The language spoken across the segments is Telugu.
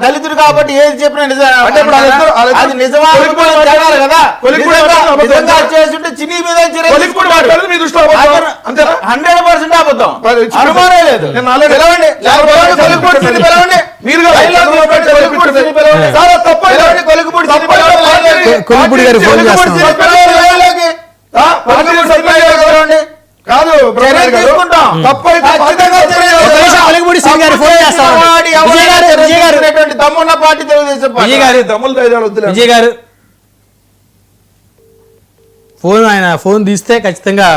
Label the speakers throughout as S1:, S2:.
S1: దళితుడు కాబట్టి ఏది చెప్పినా అది నిజమా కదా. నిజంగా చేస్తుంటే చిన్ని మీద 100% అబద్ధం, అనుమానం లేదు.
S2: కొలిపూడి గారు ఫోన్ చేస్తున్నారు.
S3: కాదు
S1: దమ్మున్న పార్టీ తెలుగుదేశం.
S2: విజయ్ గారు ఫోన్ తీస్తే ఖచ్చితంగా.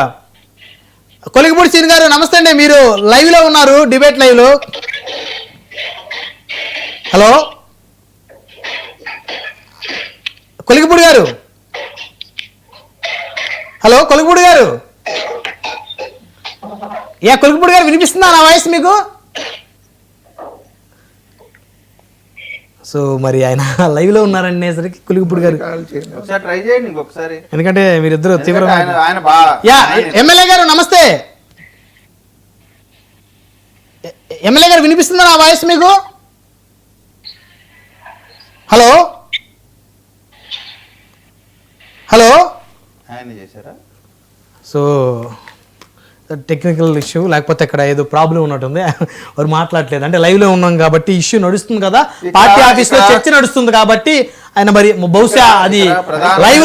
S2: కొలిగిపూడి శ్రీని గారు నమస్తే అండి, మీరు లైవ్ లో ఉన్నారు, డిబేట్ లైవ్ లో. హలో కొలిగిపూడి గారు, హలో కొలిగిపూడి గారు, కొలిగిపూడి గారు వినిపిస్తుందా నా వాయిస్ మీకు? సో మరి ఆయన లైవ్ లో ఉన్నారనేసరికి కొలిగిపూడి గారు
S1: ట్రై చేయండి ఇంకొకసారి,
S2: ఎందుకంటే మీరిద్దరు తీవ్ర.
S1: యా
S2: ఎమ్మెల్యే గారు నమస్తే. ఎమ్మెల్యే గారు వినిపిస్తుందా నా వాయిస్ మీకు? హలో హలో
S1: ఆయన చేశారా?
S2: సో టెక్నికల్ ఇష్యూ, లేకపోతే ఇక్కడ ఏదో ప్రాబ్లం ఉన్నట్టుంది, వారు మాట్లాడలేదు. అంటే లైవ్ లో ఉన్నాం కాబట్టి ఇష్యూ నడుస్తుంది కదా, పార్టీ ఆఫీస్ లో చర్చ నడుస్తుంది కాబట్టి ఆయన మరి బహుశా అది లైవ్